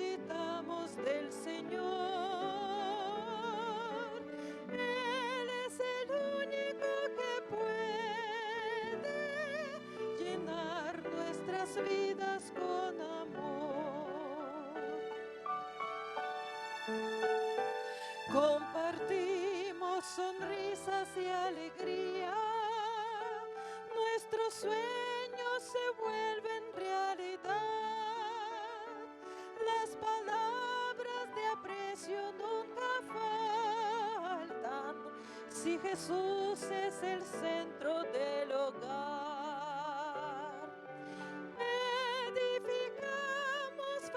necesitamos del Señor. Él es el único que puede llenar nuestras vidas con amor. Compartimos sonrisas y alegría, nuestros sueños se vuelven realidad, las palabras de aprecio nunca faltan, si Jesús es el centro del hogar. Edificamos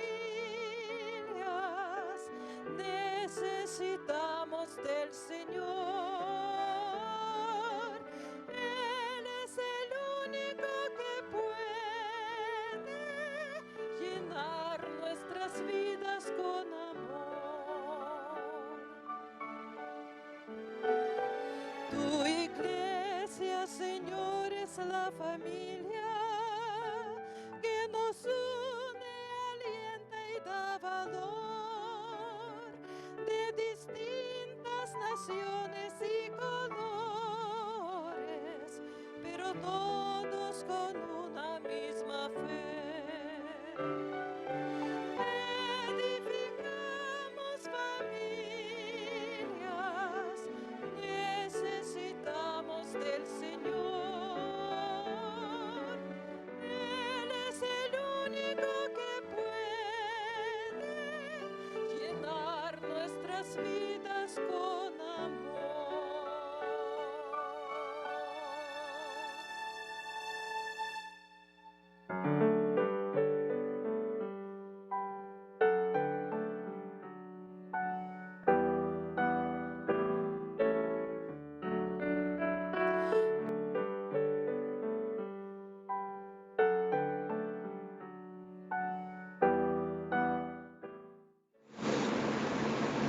familias, necesitamos del Señor. Él es el único que puede llenar nuestras vidas con amor. Tu iglesia, Señor, es la familia que nos une, alienta y da valor, de distintas naciones y colores, pero todos con una misma fe. Edificamos familias, necesitamos del Señor. Él es el único que puede llenar nuestras vidas con amor.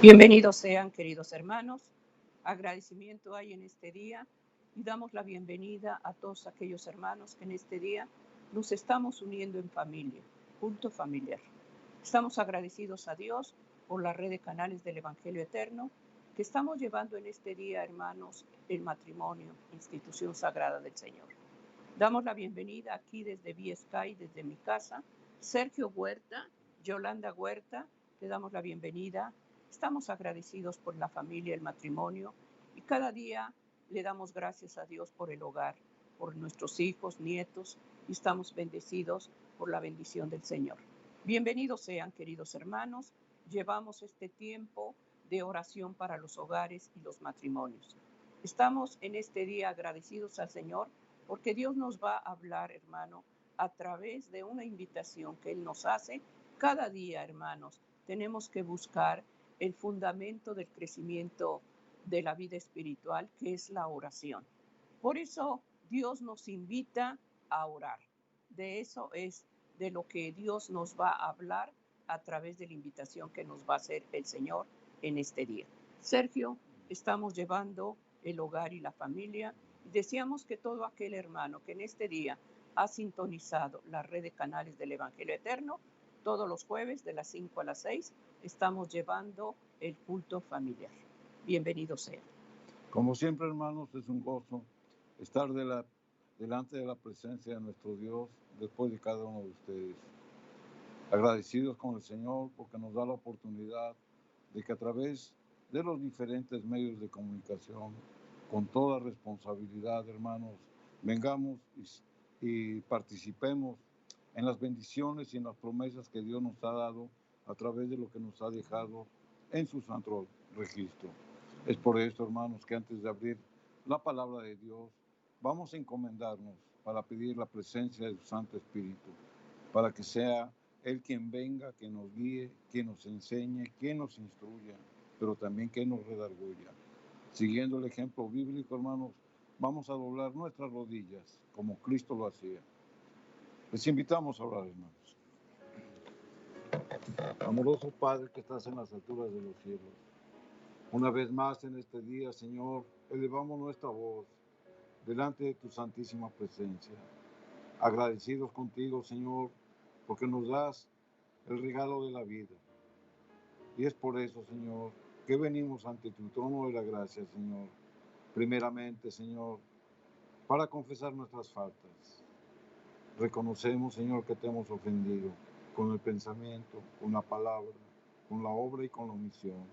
Bienvenidos sean, queridos hermanos. Agradecimiento hay en este día y damos la bienvenida a todos aquellos hermanos que en este día nos estamos uniendo en familia, culto familiar. Estamos agradecidos a Dios por la red de canales del Evangelio Eterno que estamos llevando en este día, hermanos, el matrimonio, institución sagrada del Señor. Damos la bienvenida aquí desde Sky, desde mi casa, Sergio Huerta, Yolanda Huerta, le damos la bienvenida. Estamos agradecidos por la familia, el matrimonio, y cada día le damos gracias a Dios por el hogar, por nuestros hijos, nietos, y estamos bendecidos por la bendición del Señor. Bienvenidos sean, queridos hermanos. Llevamos este tiempo de oración para los hogares y los matrimonios. Estamos en este día agradecidos al Señor porque Dios nos va a hablar, hermano, a través de una invitación que Él nos hace. Cada día, hermanos, tenemos que buscar el fundamento del crecimiento de la vida espiritual, que es la oración. Por eso Dios nos invita a orar. De eso es de lo que Dios nos va a hablar a través de la invitación que nos va a hacer el Señor en este día. Sergio, estamos llevando el hogar y la familia. Deseamos que todo aquel hermano que en este día ha sintonizado la red de canales del Evangelio Eterno, todos los jueves de las 5 a las 6, estamos llevando el culto familiar. Bienvenidos sean. Como siempre, hermanos, es un gozo estar delante de la presencia de nuestro Dios después de cada uno de ustedes. Agradecidos con el Señor porque nos da la oportunidad de que a través de los diferentes medios de comunicación, con toda responsabilidad, hermanos, vengamos y participemos en las bendiciones y en las promesas que Dios nos ha dado a través de lo que nos ha dejado en su santo registro. Es por esto, hermanos, que antes de abrir la palabra de Dios, vamos a encomendarnos para pedir la presencia de su Santo Espíritu, para que sea Él quien venga, que nos guíe, quien nos enseñe, quien nos instruya, pero también que nos redarguya. Siguiendo el ejemplo bíblico, hermanos, vamos a doblar nuestras rodillas como Cristo lo hacía. Les invitamos a orar, hermanos. Amoroso Padre que estás en las alturas de los cielos, una vez más en este día, Señor, elevamos nuestra voz delante de tu santísima presencia. Agradecidos contigo, Señor, porque nos das el regalo de la vida. Y es por eso, Señor, que venimos ante tu trono de la gracia, Señor. Primeramente, Señor, para confesar nuestras faltas. Reconocemos, Señor, que te hemos ofendido con el pensamiento, con la palabra, con la obra y con la omisión.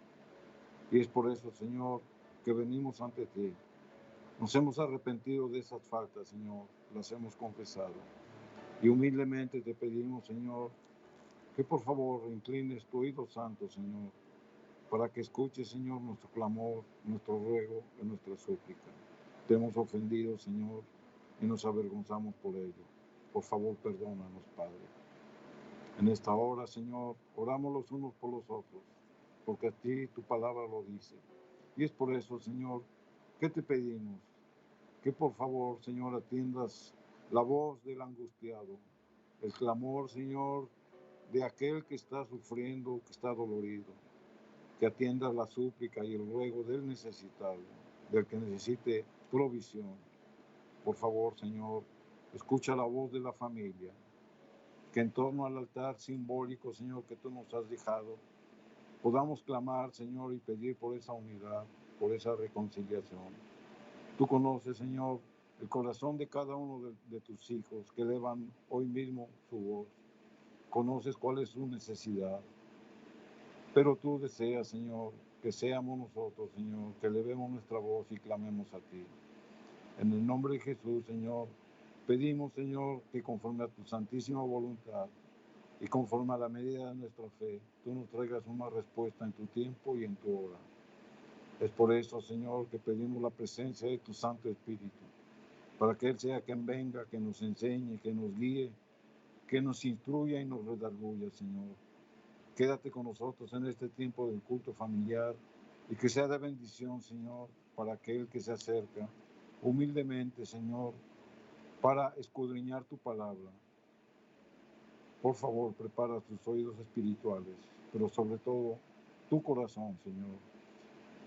Y es por eso, Señor, que venimos ante ti. Nos hemos arrepentido de esas faltas, Señor, las hemos confesado. Y humildemente te pedimos, Señor, que por favor inclines tu oído santo, Señor, para que escuches, Señor, nuestro clamor, nuestro ruego y nuestra súplica. Te hemos ofendido, Señor, y nos avergonzamos por ello. Por favor, perdónanos, Padre. En esta hora, Señor, oramos los unos por los otros, porque a ti tu palabra lo dice. Y es por eso, Señor, que te pedimos que por favor, Señor, atiendas la voz del angustiado, el clamor, Señor, de aquel que está sufriendo, que está dolorido, que atiendas la súplica y el ruego del necesitado, del que necesite provisión. Por favor, Señor, escucha la voz de la familia, que en torno al altar simbólico, Señor, que tú nos has dejado, podamos clamar, Señor, y pedir por esa unidad, por esa reconciliación. Tú conoces, Señor, el corazón de cada uno de tus hijos que elevan hoy mismo su voz. Conoces cuál es su necesidad. Pero tú deseas, Señor, que seamos nosotros, Señor, que elevemos nuestra voz y clamemos a ti. En el nombre de Jesús, Señor, pedimos, Señor, que conforme a tu santísima voluntad y conforme a la medida de nuestra fe, tú nos traigas una respuesta en tu tiempo y en tu hora. Es por eso, Señor, que pedimos la presencia de tu Santo Espíritu, para que Él sea quien venga, que nos enseñe, que nos guíe, que nos instruya y nos redarguya, Señor. Quédate con nosotros en este tiempo del culto familiar y que sea de bendición, Señor, para aquel que se acerca humildemente, Señor, para escudriñar tu palabra. Por favor, prepara tus oídos espirituales, pero sobre todo tu corazón, Señor.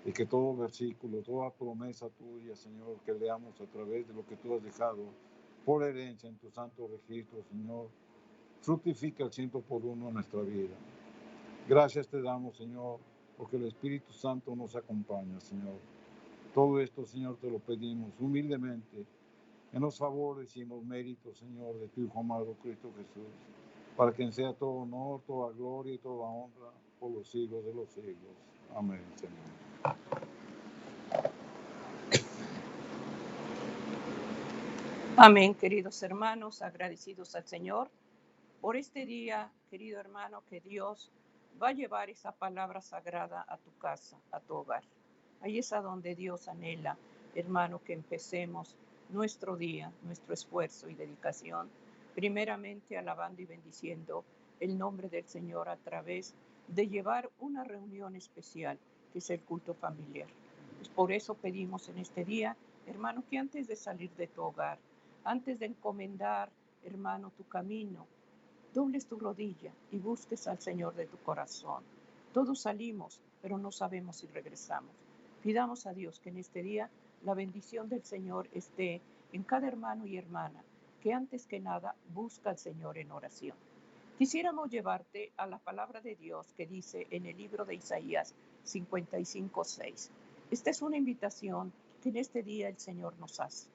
Y que todo versículo, toda promesa tuya, Señor, que leamos a través de lo que tú has dejado por herencia en tu santo registro, Señor, fructifica al 100% en nuestra vida. Gracias te damos, Señor, porque el Espíritu Santo nos acompaña, Señor. Todo esto, Señor, te lo pedimos humildemente, en los favores y en los méritos, Señor, de tu Hijo amado Cristo Jesús, para quien sea todo honor, toda gloria y toda honra por los siglos de los siglos. Amén, Señor. Amén, queridos hermanos, agradecidos al Señor por este día, querido hermano, que Dios va a llevar esa palabra sagrada a tu casa, a tu hogar. Ahí es a donde Dios anhela, hermano, que empecemos nuestro día, nuestro esfuerzo y dedicación, primeramente alabando y bendiciendo el nombre del Señor a través de llevar una reunión especial, que es el culto familiar. Pues por eso pedimos en este día, hermano, que antes de salir de tu hogar, antes de encomendar, hermano, tu camino, dobles tu rodilla y busques al Señor de tu corazón. Todos salimos, pero no sabemos si regresamos. Pidamos a Dios que en este día la bendición del Señor esté en cada hermano y hermana, que antes que nada busca al Señor en oración. Quisiéramos llevarte a la palabra de Dios que dice en el libro de Isaías 55:6. Esta es una invitación que en este día el Señor nos hace.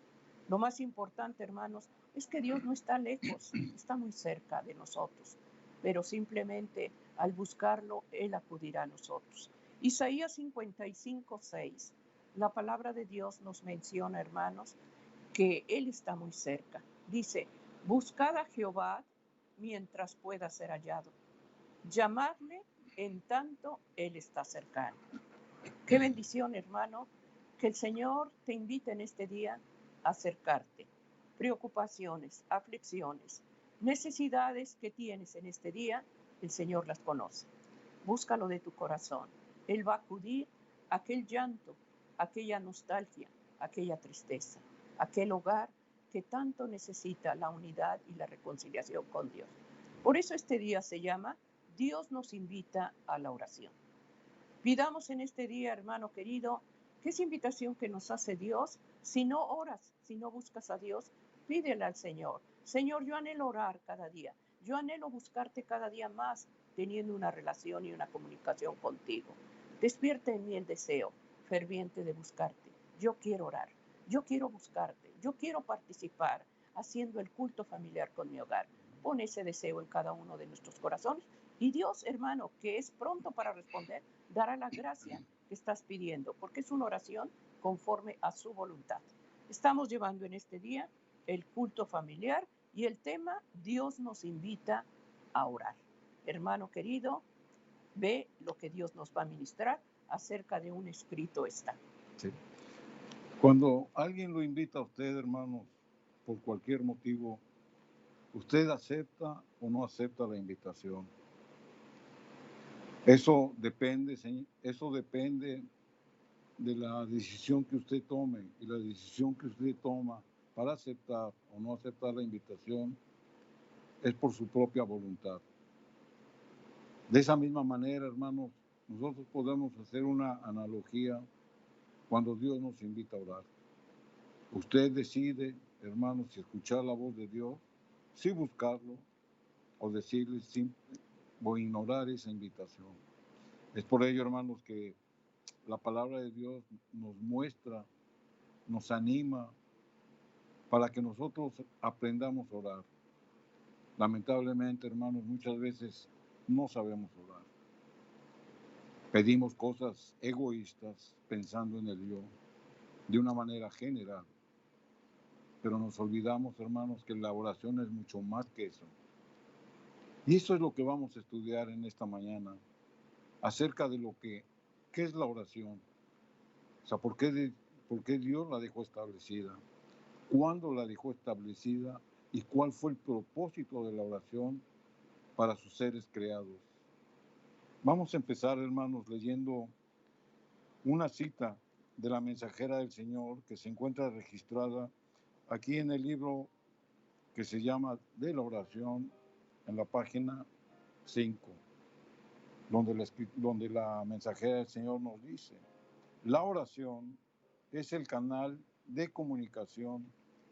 Lo más importante, hermanos, es que Dios no está lejos, está muy cerca de nosotros, pero simplemente al buscarlo, Él acudirá a nosotros. Isaías 55:6, la palabra de Dios nos menciona, hermanos, que Él está muy cerca. Dice, buscad a Jehová mientras pueda ser hallado. Llamadle en tanto Él está cercano. Qué bendición, hermano, que el Señor te invite en este día a acercarte. Preocupaciones, aflicciones, necesidades que tienes en este día, el Señor las conoce. Búscalo de tu corazón. Él va a acudir a aquel llanto, aquella nostalgia, aquella tristeza, aquel hogar que tanto necesita la unidad y la reconciliación con Dios. Por eso este día se llama Dios nos invita a la oración. Pidamos en este día, hermano querido, que esa invitación que nos hace Dios, si no oras, si no buscas a Dios, pídele al Señor. Señor, yo anhelo orar cada día. Yo anhelo buscarte cada día más, teniendo una relación y una comunicación contigo. Despierta en mí el deseo ferviente de buscarte. Yo quiero orar, yo quiero buscarte, yo quiero participar haciendo el culto familiar con mi hogar. Pon ese deseo en cada uno de nuestros corazones y Dios, hermano, que es pronto para responder, dará la gracia que estás pidiendo, porque es una oración conforme a su voluntad. Estamos llevando en este día el culto familiar y el tema, Dios nos invita a orar. Hermano querido, ve lo que Dios nos va a ministrar acerca de un escrito está. Sí. Cuando alguien lo invita a usted, hermanos, por cualquier motivo, ¿usted acepta o no acepta la invitación? Eso depende de la decisión que usted tome, y la decisión que usted toma para aceptar o no aceptar la invitación es por su propia voluntad. De esa misma manera, hermanos, nosotros podemos hacer una analogía cuando Dios nos invita a orar. Usted decide, hermanos, si escuchar la voz de Dios, si buscarlo o decirle o ignorar esa invitación. Es por ello, hermanos, que la palabra de Dios nos muestra, nos anima para que nosotros aprendamos a orar. Lamentablemente, hermanos, muchas veces no sabemos orar. Pedimos cosas egoístas pensando en el yo, de una manera general. Pero nos olvidamos, hermanos, que la oración es mucho más que eso. Y eso es lo que vamos a estudiar en esta mañana, acerca de qué es la oración. O sea, ¿por qué Dios la dejó establecida? ¿Cuándo la dejó establecida? ¿Y cuál fue el propósito de la oración para sus seres creados? Vamos a empezar, hermanos, leyendo una cita de la mensajera del Señor que se encuentra registrada aquí en el libro que se llama De la oración, en la página 5, donde la mensajera del Señor nos dice: la oración es el canal de comunicación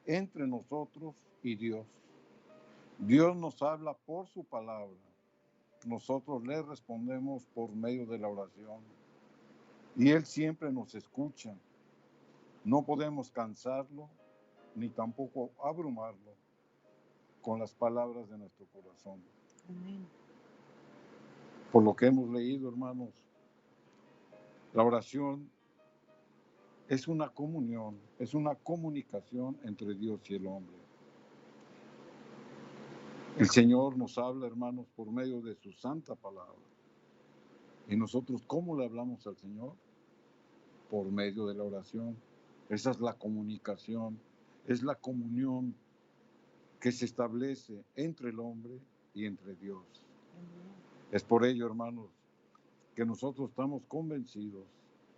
entre nosotros y Dios. Dios nos habla por su palabra. Nosotros le respondemos por medio de la oración. Y Él siempre nos escucha. No podemos cansarlo ni tampoco abrumarlo con las palabras de nuestro corazón. Amén. Por lo que hemos leído, hermanos, la oración es una comunión, es una comunicación entre Dios y el hombre. El Señor nos habla, hermanos, por medio de su santa palabra. ¿Y nosotros cómo le hablamos al Señor? Por medio de la oración. Esa es la comunicación, es la comunión que se establece entre el hombre y entre Dios. Es por ello, hermanos, que nosotros estamos convencidos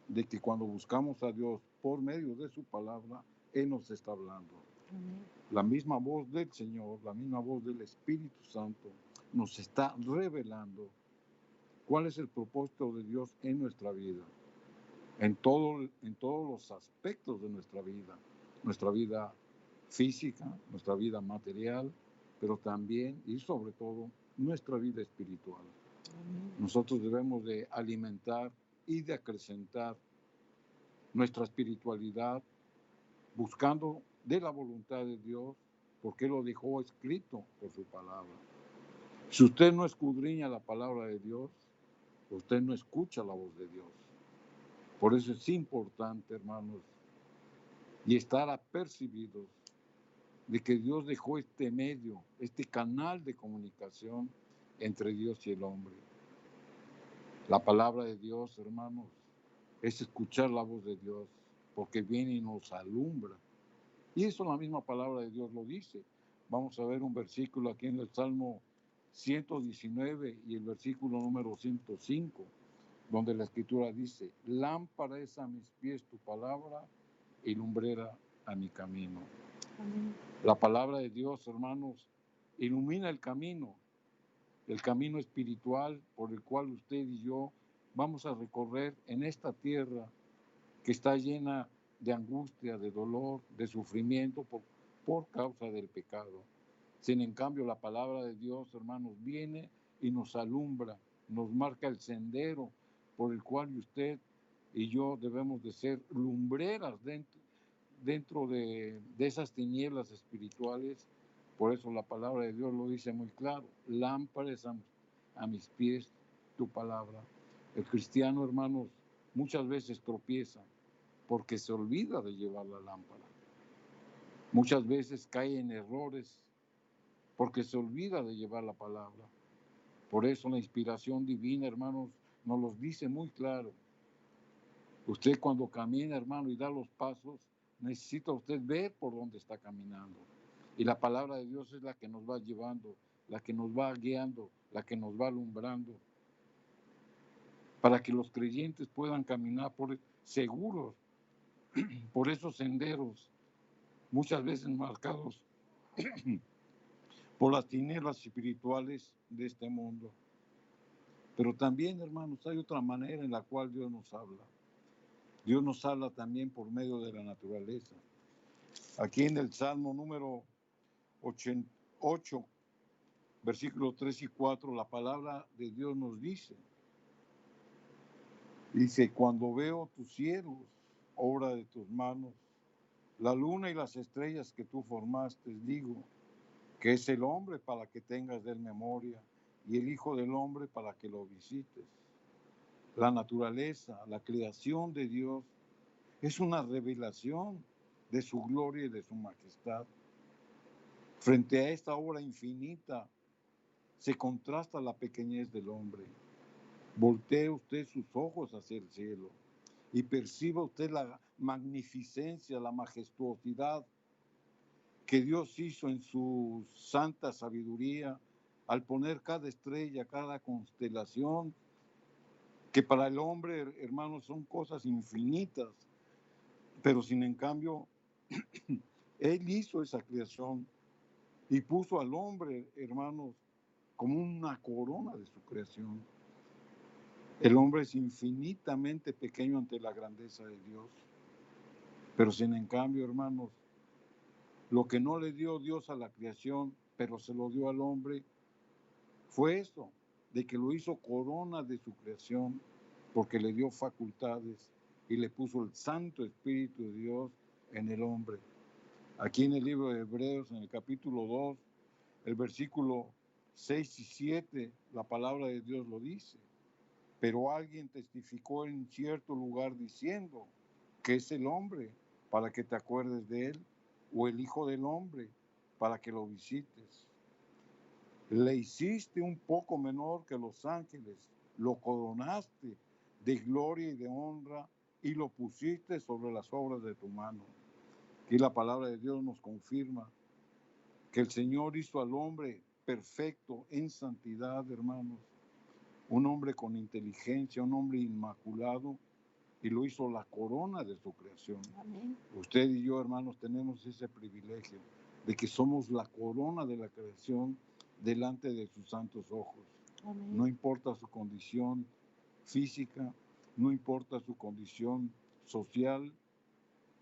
de que cuando buscamos a Dios por medio de su palabra, Él nos está hablando. La misma voz del Señor, la misma voz del Espíritu Santo nos está revelando cuál es el propósito de Dios en nuestra vida, en todos los aspectos de nuestra vida física, nuestra vida material, pero también y sobre todo nuestra vida espiritual. Nosotros debemos de alimentar y de acrecentar nuestra espiritualidad buscando de la voluntad de Dios, porque Él lo dejó escrito por su palabra. Si usted no escudriña la palabra de Dios, usted no escucha la voz de Dios. Por eso es importante, hermanos, y estar apercibidos de que Dios dejó este medio, este canal de comunicación entre Dios y el hombre. La palabra de Dios, hermanos, es escuchar la voz de Dios, porque viene y nos alumbra. Y eso la misma palabra de Dios lo dice. Vamos a ver un versículo aquí en el Salmo 119 y el versículo número 105, donde la Escritura dice: lámpara es a mis pies tu palabra y lumbrera a mi camino. Amén. La palabra de Dios, hermanos, ilumina el camino espiritual por el cual usted y yo vamos a recorrer en esta tierra que está llena de angustia, de dolor, de sufrimiento por causa del pecado. Sin en cambio, la palabra de Dios, hermanos, viene y nos alumbra, nos marca el sendero por el cual usted y yo debemos de ser lumbreras dentro de esas tinieblas espirituales. Por eso la palabra de Dios lo dice muy claro: lámpara es a mis pies tu palabra. El cristiano, hermanos, muchas veces tropieza porque se olvida de llevar la lámpara. Muchas veces cae en errores porque se olvida de llevar la palabra. Por eso la inspiración divina, hermanos, nos los dice muy claro. Usted cuando camina, hermano, y da los pasos, necesita usted ver por dónde está caminando. Y la palabra de Dios es la que nos va llevando, la que nos va guiando, la que nos va alumbrando, para que los creyentes puedan caminar seguros por esos senderos, muchas veces marcados por las tinieblas espirituales de este mundo. Pero también, hermanos, hay otra manera en la cual Dios nos habla. Dios nos habla también por medio de la naturaleza. Aquí en el Salmo número 8, versículos 3 y 4, la palabra de Dios nos dice, cuando veo tus cielos, obra de tus manos, la luna y las estrellas que tú formaste, digo, que es el hombre para que tengas de él memoria y el Hijo del Hombre para que lo visites. La naturaleza, la creación de Dios, es una revelación de su gloria y de su majestad. Frente a esta obra infinita se contrasta la pequeñez del hombre. Voltee usted sus ojos hacia el cielo y perciba usted la magnificencia, la majestuosidad que Dios hizo en su santa sabiduría al poner cada estrella, cada constelación, que para el hombre, hermanos, son cosas infinitas, pero sin en cambio, Él hizo esa creación y puso al hombre, hermanos, como una corona de su creación. El hombre es infinitamente pequeño ante la grandeza de Dios, pero sin en cambio, hermanos, lo que no le dio Dios a la creación, pero se lo dio al hombre, fue eso, de que lo hizo corona de su creación, porque le dio facultades y le puso el Santo Espíritu de Dios en el hombre. Aquí en el libro de Hebreos, en el capítulo 2, el versículo 6 y 7, la palabra de Dios lo dice. Pero alguien testificó en cierto lugar diciendo que es el hombre para que te acuerdes de él, o el Hijo del Hombre para que lo visites. Le hiciste un poco menor que los ángeles, lo coronaste de gloria y de honra y lo pusiste sobre las obras de tu mano. Aquí la palabra de Dios nos confirma que el Señor hizo al hombre perfecto en santidad, hermanos, un hombre con inteligencia, un hombre inmaculado, y lo hizo la corona de su creación. Amén. Usted y yo, hermanos, tenemos ese privilegio de que somos la corona de la creación delante de sus santos ojos. Amén. No importa su condición física, no importa su condición social,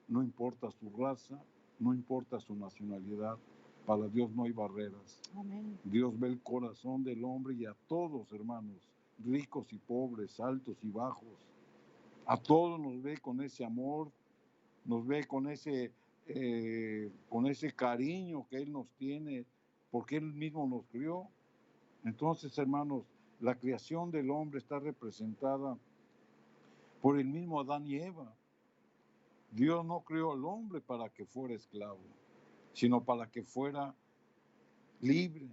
no importa su raza, no importa su nacionalidad. Para Dios no hay barreras. Amén. Dios ve el corazón del hombre y a todos, hermanos, ricos y pobres, altos y bajos. A todos nos ve con ese amor, nos ve con ese cariño que Él nos tiene, porque Él mismo nos crió. Entonces, hermanos, la creación del hombre está representada por el mismo Adán y Eva. Dios no creó al hombre para que fuera esclavo, sino para que fuera libre,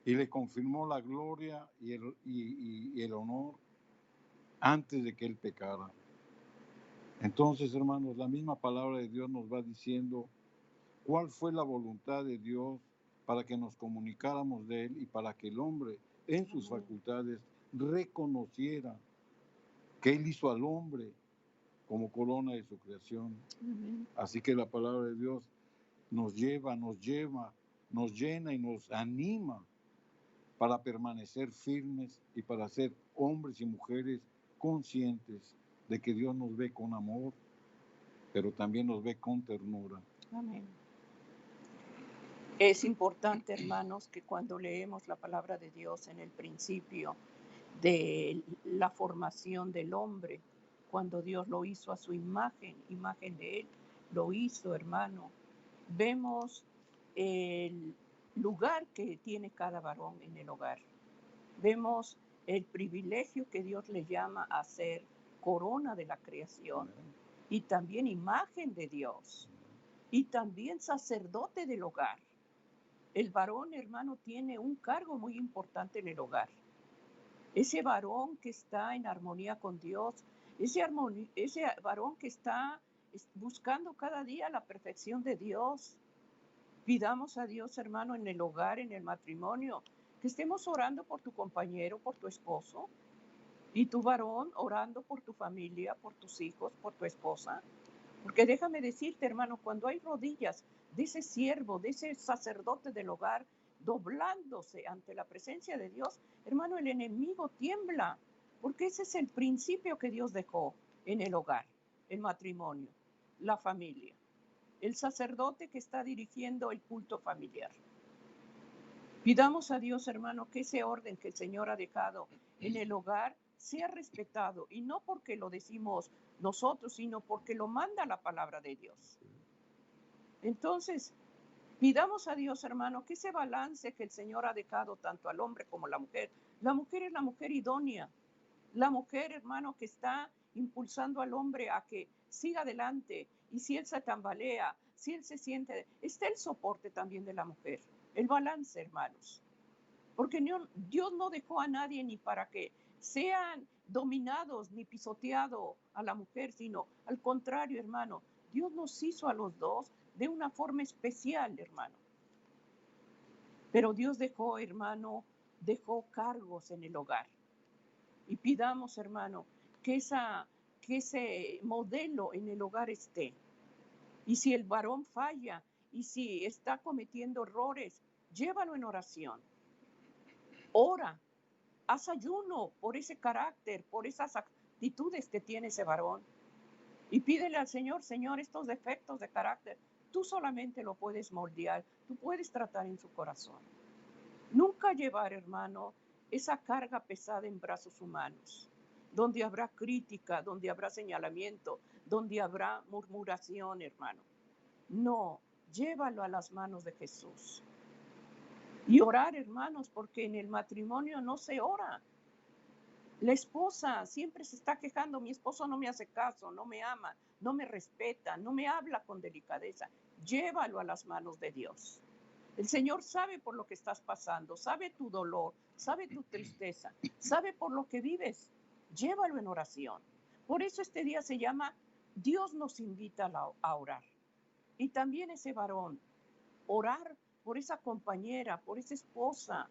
y le confirmó la gloria y el honor antes de que él pecara. Entonces, hermanos, la misma palabra de Dios nos va diciendo cuál fue la voluntad de Dios para que nos comunicáramos de Él y para que el hombre en sus facultades reconociera que Él hizo al hombre como corona de su creación. Amén. Así que la palabra de Dios nos llena y nos anima para permanecer firmes y para ser hombres y mujeres conscientes de que Dios nos ve con amor, pero también nos ve con ternura. Amén. Es importante, hermanos, que cuando leemos la palabra de Dios en el principio de la formación del hombre, cuando Dios lo hizo a su imagen, imagen de Él, lo hizo, hermano, vemos el lugar que tiene cada varón en el hogar. Vemos el privilegio que Dios le llama a ser corona de la creación y también imagen de Dios y también sacerdote del hogar. El varón, hermano, tiene un cargo muy importante en el hogar. Ese varón que está en armonía con Dios, ese varón que está buscando cada día la perfección de Dios. Pidamos a Dios, hermano, en el hogar, en el matrimonio, que estemos orando por tu compañero, por tu esposo, y tu varón orando por tu familia, por tus hijos, por tu esposa. Porque déjame decirte, hermano, cuando hay rodillas de ese siervo, de ese sacerdote del hogar, doblándose ante la presencia de Dios, hermano, el enemigo tiembla, porque ese es el principio que Dios dejó en el hogar, el matrimonio, la familia, el sacerdote que está dirigiendo el culto familiar. Pidamos a Dios, hermano, que ese orden que el Señor ha dejado en el hogar sea respetado, y no porque lo decimos nosotros, sino porque lo manda la palabra de Dios. Entonces, pidamos a Dios, hermano, que ese balance que el Señor ha dejado tanto al hombre como a la mujer es la mujer idónea, la mujer, hermano, que está impulsando al hombre a que siga adelante, y si él se tambalea, si él se siente, está el soporte también de la mujer, el balance, hermanos. Porque Dios no dejó a nadie ni para que sean dominados ni pisoteado a la mujer, sino al contrario, hermano. Dios nos hizo a los dos de una forma especial, hermano. Pero Dios dejó, hermano, dejó cargos en el hogar. Y pidamos, hermano, que ese modelo en el hogar esté. Y si el varón falla y si está cometiendo errores, llévalo en oración. Ora, haz ayuno por ese carácter, por esas actitudes que tiene ese varón. Y pídele al Señor, Señor, estos defectos de carácter, tú solamente lo puedes moldear, tú puedes tratar en su corazón. Nunca llevar, hermano, esa carga pesada en brazos humanos, donde habrá crítica, donde habrá señalamiento, donde habrá murmuración, hermano. No, llévalo a las manos de Jesús. Y orar, hermanos, porque en el matrimonio no se ora. La esposa siempre se está quejando, mi esposo no me hace caso, no me ama, no me respeta, no me habla con delicadeza. Llévalo a las manos de Dios. El Señor sabe por lo que estás pasando, sabe tu dolor, sabe tu tristeza, sabe por lo que vives. Llévalo en oración. Por eso este día se llama Dios nos invita a orar. Y también ese varón, orar por esa compañera, por esa esposa.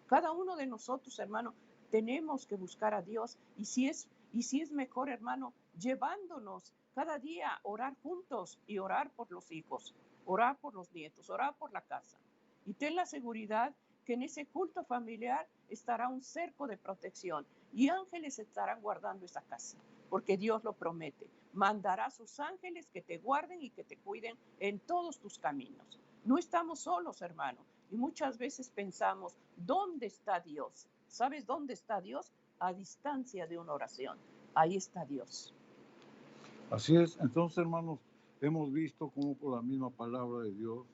Cada uno de nosotros, hermano, tenemos que buscar a Dios, y si es mejor, hermano, llevándonos cada día a orar juntos y orar por los hijos, orar por los nietos, orar por la casa. Y ten la seguridad que en ese culto familiar estará un cerco de protección y ángeles estarán guardando esa casa, porque Dios lo promete. Mandará a sus ángeles que te guarden y que te cuiden en todos tus caminos. No estamos solos, hermano. Y muchas veces pensamos, ¿dónde está Dios? ¿Sabes dónde está Dios? A distancia de una oración. Ahí está Dios. Así es. Entonces, hermanos, hemos visto cómo por la misma palabra de Dios,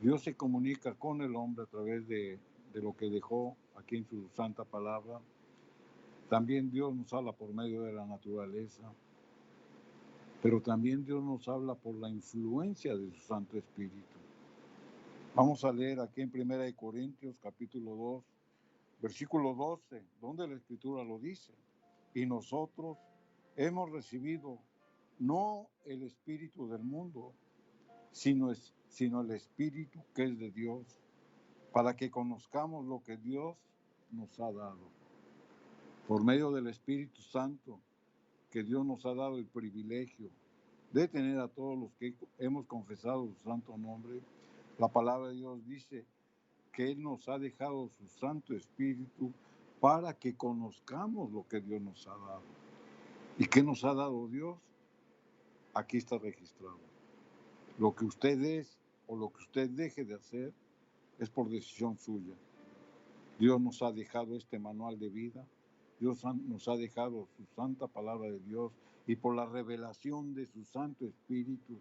Dios se comunica con el hombre a través de lo que dejó aquí en su santa palabra. También Dios nos habla por medio de la naturaleza, pero también Dios nos habla por la influencia de su Santo Espíritu. Vamos a leer aquí en 1 Corintios capítulo 2, versículo 12, donde la Escritura lo dice. Y nosotros hemos recibido no el espíritu del mundo, sino el espíritu que es de Dios, para que conozcamos lo que Dios nos ha dado. Por medio del Espíritu Santo, que Dios nos ha dado el privilegio de tener a todos los que hemos confesado su santo nombre, la palabra de Dios dice que Él nos ha dejado su Santo Espíritu para que conozcamos lo que Dios nos ha dado. ¿Y qué nos ha dado Dios? Aquí está registrado. Lo que usted es o lo que usted deje de hacer es por decisión suya. Dios nos ha dejado este manual de vida, Dios nos ha dejado su santa palabra de Dios, y por la revelación de su Santo Espíritu,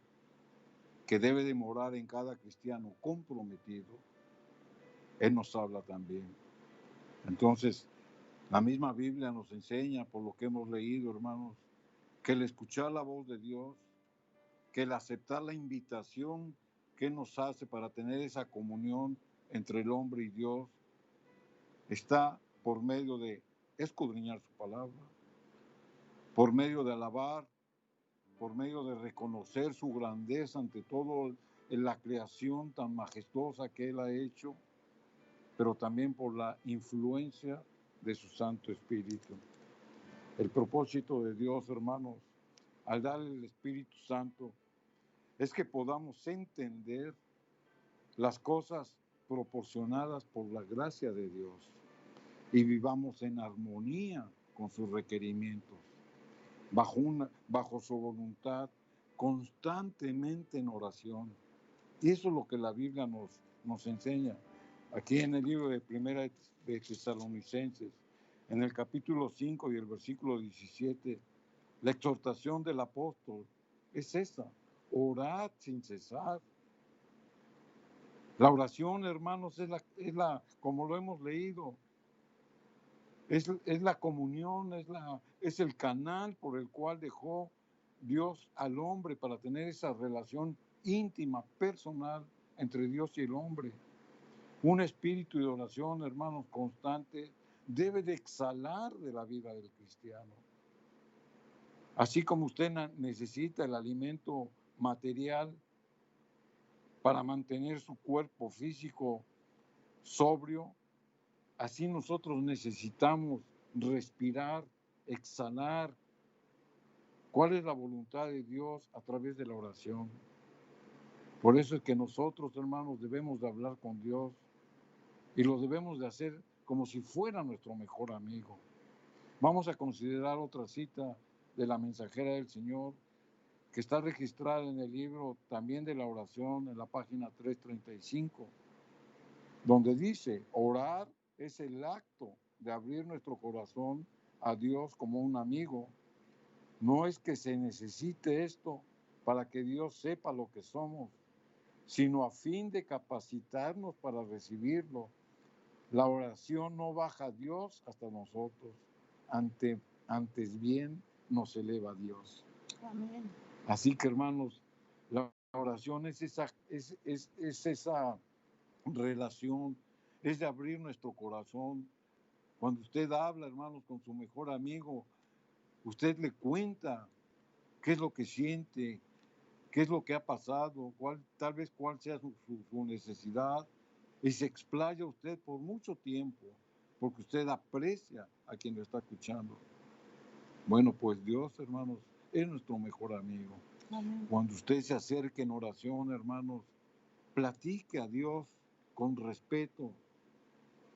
que debe de morar en cada cristiano comprometido, Él nos habla también. Entonces, la misma Biblia nos enseña, por lo que hemos leído, hermanos, que el escuchar la voz de Dios, que el aceptar la invitación que nos hace para tener esa comunión entre el hombre y Dios, está por medio de escudriñar su palabra, por medio de alabar, por medio de reconocer su grandeza ante todo en la creación tan majestuosa que Él ha hecho, pero también por la influencia de su Santo Espíritu. El propósito de Dios, hermanos, al darle el Espíritu Santo, es que podamos entender las cosas proporcionadas por la gracia de Dios y vivamos en armonía con sus requerimientos, bajo su voluntad, constantemente en oración. Y eso es lo que la Biblia nos enseña. Aquí en el libro de Primera de Tesalonicenses, en el capítulo 5 y el versículo 17, la exhortación del apóstol es esa: orad sin cesar. La oración, hermanos, como lo hemos leído, es la comunión, es el canal por el cual dejó Dios al hombre para tener esa relación íntima, personal entre Dios y el hombre. Un espíritu de oración, hermanos, constante, debe de exhalar de la vida del cristiano. Así como usted necesita el alimento material para mantener su cuerpo físico sobrio, así nosotros necesitamos respirar, exhalar. ¿Cuál es la voluntad de Dios a través de la oración? Por eso es que nosotros, hermanos, debemos de hablar con Dios y lo debemos de hacer como si fuera nuestro mejor amigo. Vamos a considerar otra cita de la mensajera del Señor que está registrada en el libro también de la oración, en la página 335, donde dice: orar es el acto de abrir nuestro corazón a Dios como un amigo. No es que se necesite esto para que Dios sepa lo que somos, sino a fin de capacitarnos para recibirlo. La oración no baja a Dios hasta nosotros, antes bien nos eleva a Dios. Amén. Así que, hermanos, la oración es esa relación, es de abrir nuestro corazón. Cuando usted habla, hermanos, con su mejor amigo, usted le cuenta qué es lo que siente, qué es lo que ha pasado, tal vez cuál sea su necesidad, y se explaya usted por mucho tiempo, porque usted aprecia a quien lo está escuchando. Bueno, pues Dios, hermanos, es nuestro mejor amigo. Amén. Cuando usted se acerque en oración, hermanos, platique a Dios con respeto,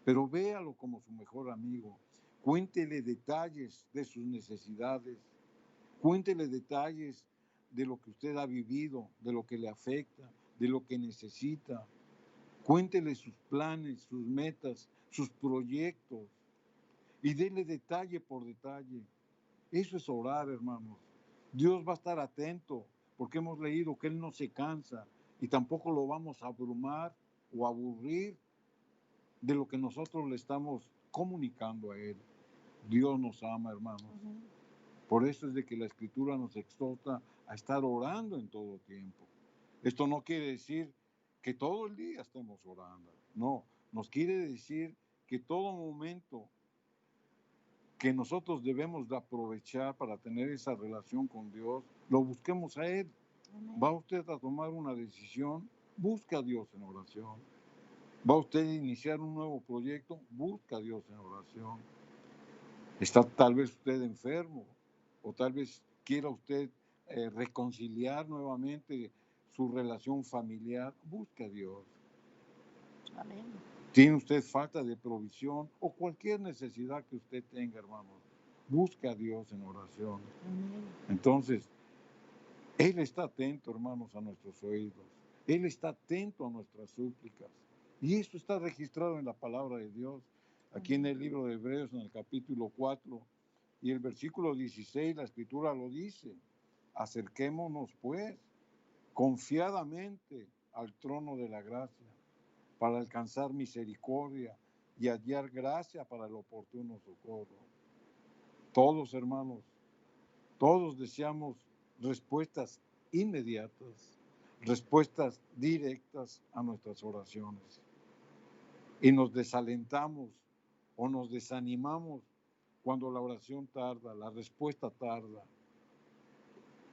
pero véalo como su mejor amigo. Cuéntele detalles de sus necesidades, cuéntele detalles de lo que usted ha vivido, de lo que le afecta, de lo que necesita. Cuéntele sus planes, sus metas, sus proyectos y dele detalle por detalle. Eso es orar, hermanos. Dios va a estar atento porque hemos leído que Él no se cansa y tampoco lo vamos a abrumar o aburrir de lo que nosotros le estamos comunicando a Él. Dios nos ama, hermanos. Por eso es de que la Escritura nos exhorta a estar orando en todo tiempo. Esto no quiere decir que todo el día estemos orando. No, nos quiere decir que todo momento que nosotros debemos de aprovechar para tener esa relación con Dios, lo busquemos a Él. Amén. ¿Va usted a tomar una decisión? Busca a Dios en oración. ¿Va usted a iniciar un nuevo proyecto? Busca a Dios en oración. Está tal vez usted enfermo o tal vez quiera usted reconciliar nuevamente su relación familiar. Busca a Dios. Amén. ¿Tiene usted falta de provisión o cualquier necesidad que usted tenga, hermanos? Busca a Dios en oración. Amén. Entonces, Él está atento, hermanos, a nuestros oídos. Él está atento a nuestras súplicas. Y esto está registrado en la palabra de Dios. Aquí en el libro de Hebreos, en el capítulo 4 y el versículo 16, la Escritura lo dice. Acerquémonos, pues, confiadamente al trono de la gracia para alcanzar misericordia y hallar gracia para el oportuno socorro. Todos, hermanos, todos deseamos respuestas inmediatas, respuestas directas a nuestras oraciones. Y nos desalentamos o nos desanimamos cuando la oración tarda, la respuesta tarda,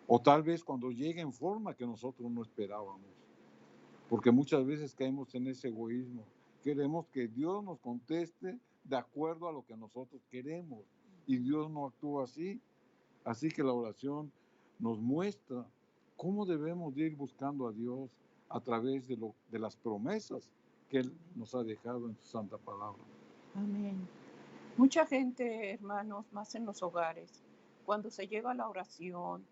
o tal vez cuando llega en forma que nosotros no esperábamos, porque muchas veces caemos en ese egoísmo. Queremos que Dios nos conteste de acuerdo a lo que nosotros queremos, y Dios no actúa así. Así que la oración nos muestra cómo debemos de ir buscando a Dios a través de las promesas que Él nos ha dejado en su santa palabra. Amén. Mucha gente, hermanos, más en los hogares, cuando se llega a la oración,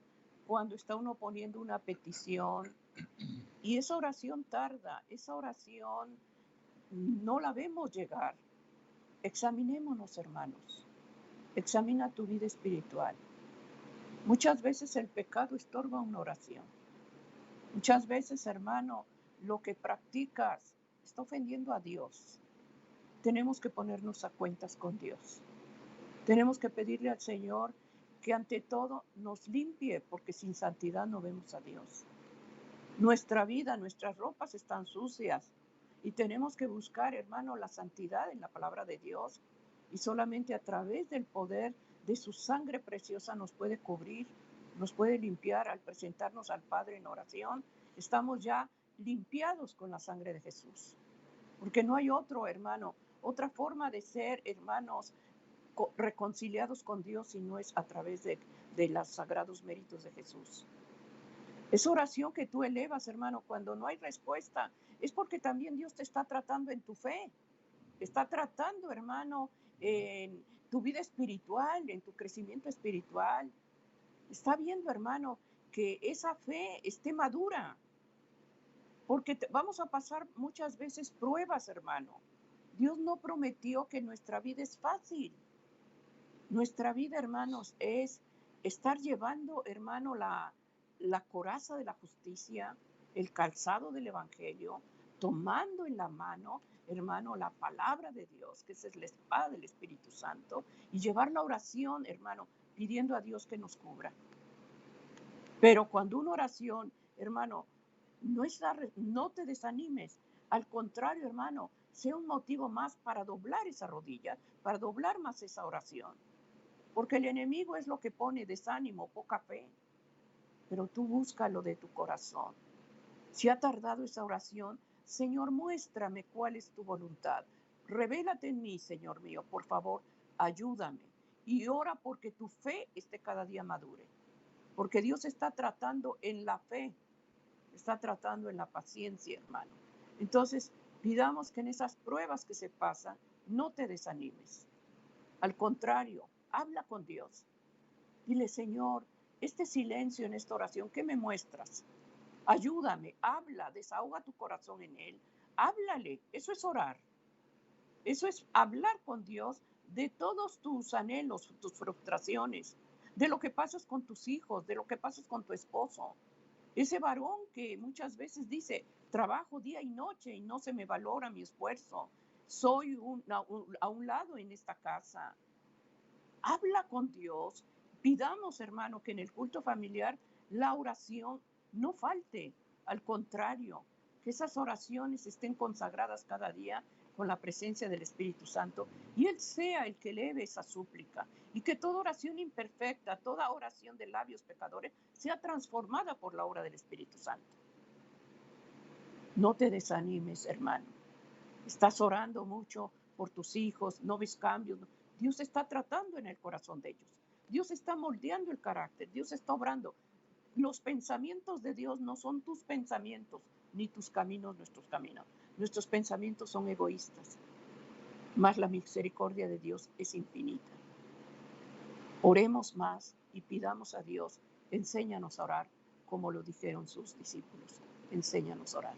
cuando está uno poniendo una petición, y esa oración tarda, esa oración no la vemos llegar. Examinémonos, hermanos. Examina tu vida espiritual. Muchas veces el pecado estorba una oración. Muchas veces, hermano, lo que practicas está ofendiendo a Dios. Tenemos que ponernos a cuentas con Dios. Tenemos que pedirle al Señor que ante todo nos limpie, porque sin santidad no vemos a Dios. Nuestra vida, nuestras ropas están sucias y tenemos que buscar, hermano, la santidad en la palabra de Dios, y solamente a través del poder de su sangre preciosa nos puede cubrir, nos puede limpiar. Al presentarnos al Padre en oración, estamos ya limpiados con la sangre de Jesús, porque no hay otro, hermano, otra forma de ser, hermanos, reconciliados con Dios, si no es a través de los sagrados méritos de Jesús. Esa oración que tú elevas, hermano, cuando no hay respuesta, es porque también Dios te está tratando en tu fe. Está tratando, hermano, en tu vida espiritual, en tu crecimiento espiritual. Está viendo, hermano, que esa fe esté madura. Porque vamos a pasar muchas veces pruebas, hermano. Dios no prometió que nuestra vida es fácil. Nuestra vida, hermanos, es estar llevando, hermano, la coraza de la justicia, el calzado del evangelio, tomando en la mano, hermano, la palabra de Dios, que esa es la espada del Espíritu Santo, y llevar la oración, hermano, pidiendo a Dios que nos cubra. Pero cuando una oración, hermano, no te desanimes. Al contrario, hermano, sea un motivo más para doblar esa rodilla, para doblar más esa oración. Porque el enemigo es lo que pone desánimo, poca fe. Pero tú búscalo de tu corazón. Si ha tardado esa oración, Señor, muéstrame cuál es tu voluntad. Revélate en mí, Señor mío, por favor, ayúdame. Y ora porque tu fe esté cada día madure. Porque Dios está tratando en la fe, está tratando en la paciencia, hermano. Entonces, pidamos que en esas pruebas que se pasan, no te desanimes. Al contrario, habla con Dios. Dile, Señor, este silencio en esta oración, ¿qué me muestras? Ayúdame, habla, desahoga tu corazón en Él. Háblale, eso es orar. Eso es hablar con Dios de todos tus anhelos, tus frustraciones, de lo que pasas con tus hijos, de lo que pasas con tu esposo. Ese varón que muchas veces dice, trabajo día y noche y no se me valora mi esfuerzo. Soy a un lado en esta casa. Habla con Dios. Pidamos, hermano, que en el culto familiar la oración no falte. Al contrario, que esas oraciones estén consagradas cada día con la presencia del Espíritu Santo, y Él sea el que eleve esa súplica, y que toda oración imperfecta, toda oración de labios pecadores sea transformada por la obra del Espíritu Santo. No te desanimes, hermano. Estás orando mucho por tus hijos, no ves cambios. Dios está tratando en el corazón de ellos. Dios está moldeando el carácter. Dios está obrando. Los pensamientos de Dios no son tus pensamientos, ni tus caminos nuestros caminos. Nuestros pensamientos son egoístas, mas la misericordia de Dios es infinita. Oremos más y pidamos a Dios, enséñanos a orar como lo dijeron sus discípulos. enséñanos a orar.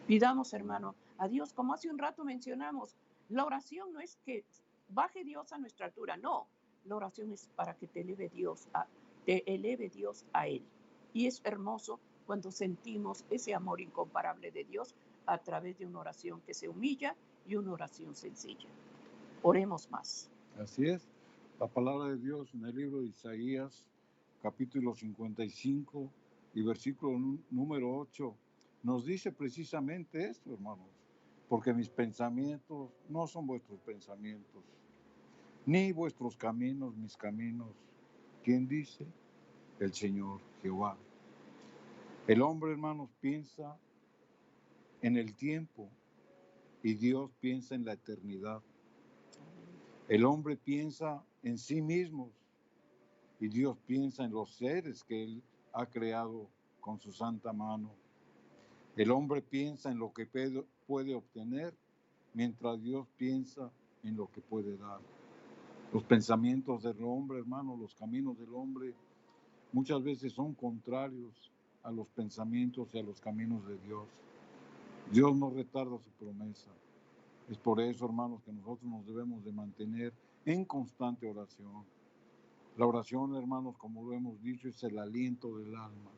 Pidamos, hermano, a Dios, como hace un rato mencionamos, la oración no es que baje Dios a nuestra altura, no. La oración es para que te eleve Dios a Él. Y es hermoso cuando sentimos ese amor incomparable de Dios a través de una oración que se humilla y una oración sencilla. Oremos más. Así es. La palabra de Dios en el libro de Isaías, capítulo 55 y versículo número 8, nos dice precisamente esto, hermanos. Porque mis pensamientos no son vuestros pensamientos, ni vuestros caminos mis caminos. ¿Quién dice? El Señor Jehová. El hombre, hermanos, piensa en el tiempo y Dios piensa en la eternidad. El hombre piensa en sí mismo y Dios piensa en los seres que Él ha creado con su santa mano. El hombre piensa en lo que puede obtener, mientras Dios piensa en lo que puede dar. Los pensamientos del hombre, hermano, los caminos del hombre, muchas veces son contrarios a los pensamientos y a los caminos de Dios. Dios no retarda su promesa. Es por eso, hermanos, que nosotros nos debemos de mantener en constante oración. La oración, hermanos, como lo hemos dicho, es el aliento del alma.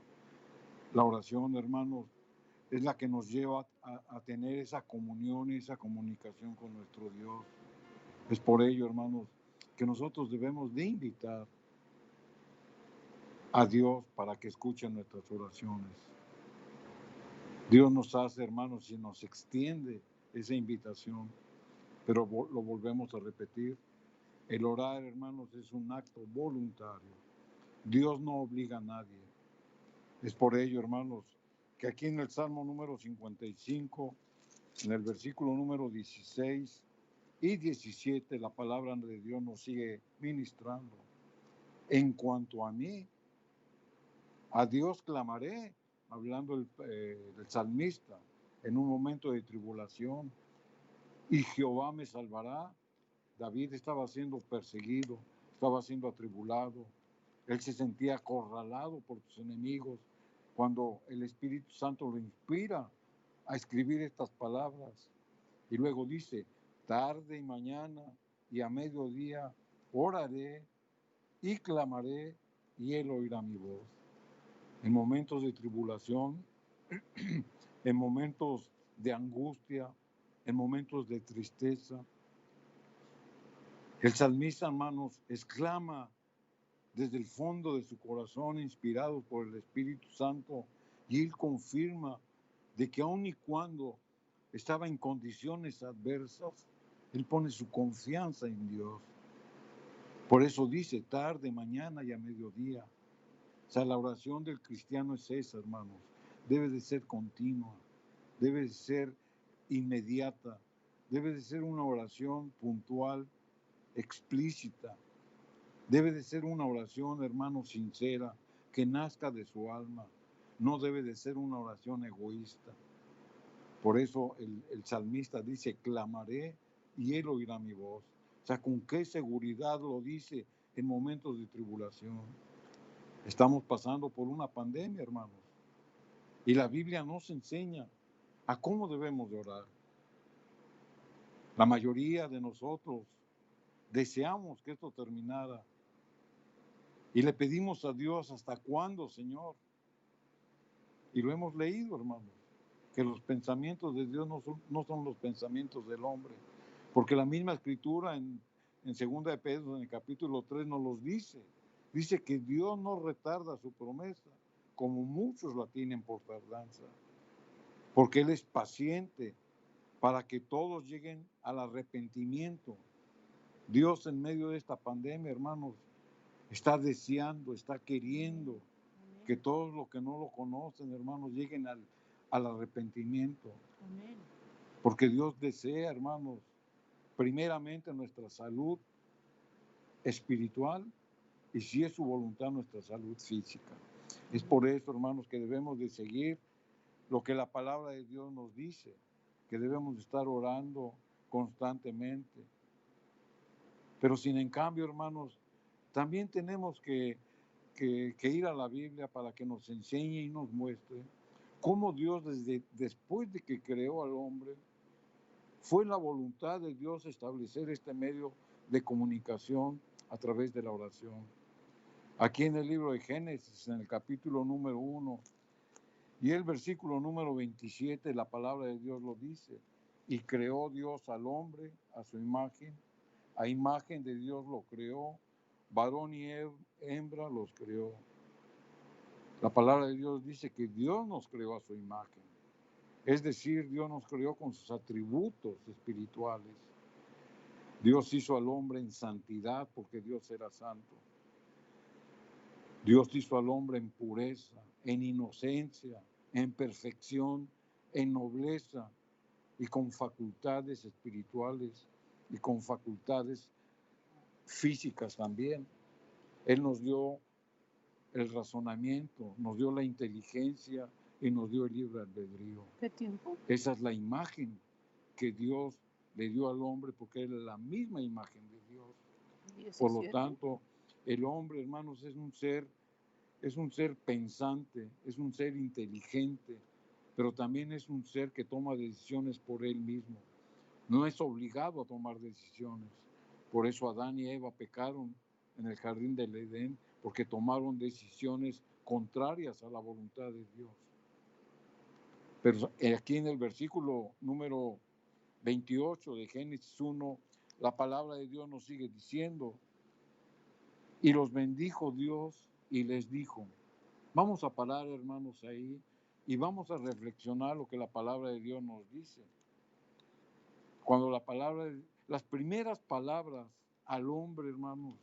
La oración, hermanos, es la que nos lleva a tener esa comunión y esa comunicación con nuestro Dios. Es por ello, hermanos, que nosotros debemos de invitar a Dios para que escuche nuestras oraciones. Dios nos hace, hermanos, y nos extiende esa invitación, pero lo volvemos a repetir. El orar, hermanos, es un acto voluntario. Dios no obliga a nadie. Es por ello, hermanos, que aquí en el Salmo número 55, en el versículo número 16 y 17, la palabra de Dios nos sigue ministrando. En cuanto a mí, a Dios clamaré, hablando del salmista, en un momento de tribulación, y Jehová me salvará. David estaba siendo perseguido, estaba siendo atribulado, él se sentía acorralado por sus enemigos, cuando el Espíritu Santo lo inspira a escribir estas palabras. Y luego dice, tarde y mañana y a mediodía oraré y clamaré y él oirá mi voz. En momentos de tribulación, en momentos de angustia, en momentos de tristeza, el salmista, hermanos, exclama desde el fondo de su corazón, inspirado por el Espíritu Santo, y él confirma de que aun y cuando estaba en condiciones adversas, él pone su confianza en Dios. Por eso dice, tarde, mañana y a mediodía. O sea, la oración del cristiano es esa, hermanos. Debe de ser continua, debe de ser inmediata, debe de ser una oración puntual, explícita. Debe de ser una oración, hermano, sincera, que nazca de su alma. No debe de ser una oración egoísta. Por eso el salmista dice, clamaré y él oirá mi voz. O sea, ¿con qué seguridad lo dice en momentos de tribulación? Estamos pasando por una pandemia, hermanos. Y la Biblia nos enseña a cómo debemos de orar. La mayoría de nosotros deseamos que esto terminara. Y le pedimos a Dios, ¿hasta cuándo, Señor? Y lo hemos leído, hermanos, que los pensamientos de Dios no son los pensamientos del hombre. Porque la misma escritura en 2 de Pedro, en el capítulo 3, nos los dice. Dice que Dios no retarda su promesa, como muchos la tienen por tardanza. Porque Él es paciente para que todos lleguen al arrepentimiento. Dios en medio de esta pandemia, hermanos, está deseando, está queriendo que todos los que no lo conocen, hermanos, lleguen al arrepentimiento. Amén. Porque Dios desea, hermanos, primeramente nuestra salud espiritual y, si es su voluntad, nuestra salud física. Es por eso, hermanos, que debemos de seguir lo que la palabra de Dios nos dice, que debemos de estar orando constantemente. Pero sin en cambio, hermanos, también tenemos que ir a la Biblia para que nos enseñe y nos muestre cómo Dios después de que creó al hombre, fue la voluntad de Dios establecer este medio de comunicación a través de la oración. Aquí en el libro de Génesis, en el capítulo número 1 y el versículo número 27, la palabra de Dios lo dice: y creó Dios al hombre a su imagen, a imagen de Dios lo creó, varón y hembra los creó. La palabra de Dios dice que Dios nos creó a su imagen. Es decir, Dios nos creó con sus atributos espirituales. Dios hizo al hombre en santidad porque Dios era santo. Dios hizo al hombre en pureza, en inocencia, en perfección, en nobleza y con facultades espirituales y con facultades físicas también. Él nos dio el razonamiento, nos dio la inteligencia y nos dio el libre albedrío. ¿Qué tiempo? Esa es la imagen que Dios le dio al hombre porque era la misma imagen de Dios. 17. Por lo tanto, el hombre, hermanos, es un ser pensante, es un ser inteligente, pero también es un ser que toma decisiones por él mismo. No es obligado a tomar decisiones. Por eso Adán y Eva pecaron en el jardín del Edén, porque tomaron decisiones contrarias a la voluntad de Dios. Pero aquí en el versículo número 28 de Génesis 1, la palabra de Dios nos sigue diciendo: y los bendijo Dios y les dijo. Vamos a parar, hermanos, ahí y vamos a reflexionar lo que la palabra de Dios nos dice. Cuando las primeras palabras al hombre, hermanos,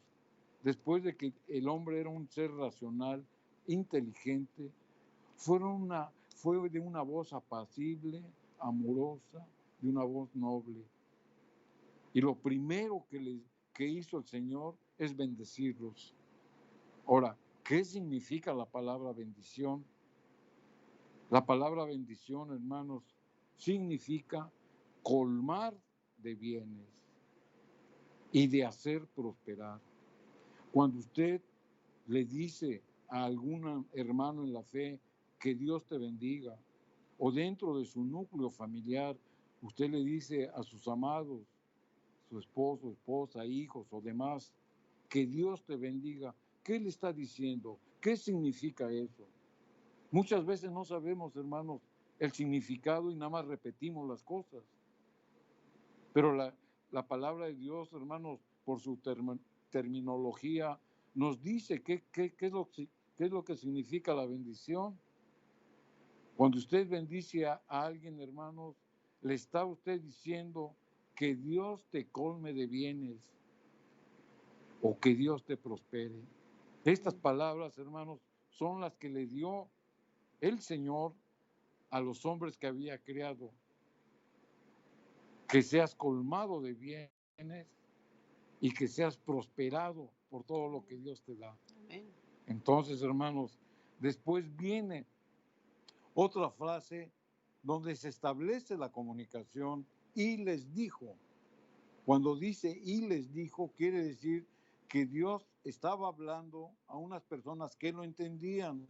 después de que el hombre era un ser racional, inteligente, fue de una voz apacible, amorosa, de una voz noble. Y lo primero que hizo el Señor es bendecirlos. Ahora, ¿qué significa la palabra bendición? La palabra bendición, hermanos, significa colmar de bienes y de hacer prosperar. Cuando usted le dice a algún hermano en la fe que Dios te bendiga, o dentro de su núcleo familiar, usted le dice a sus amados, su esposo, esposa, hijos o demás, que Dios te bendiga, ¿qué le está diciendo? ¿Qué significa eso? Muchas veces no sabemos, hermanos, el significado y nada más repetimos las cosas. Pero la palabra de Dios, hermanos, por su terminología, nos dice qué es lo que significa la bendición. Cuando usted bendice a alguien, hermanos, le está usted diciendo que Dios te colme de bienes o que Dios te prospere. Estas palabras, hermanos, son las que le dio el Señor a los hombres que había creado: que seas colmado de bienes y que seas prosperado por todo lo que Dios te da. Amén. Entonces, hermanos, después viene otra frase donde se establece la comunicación: y les dijo. Cuando dice y les dijo, quiere decir que Dios estaba hablando a unas personas que lo entendían,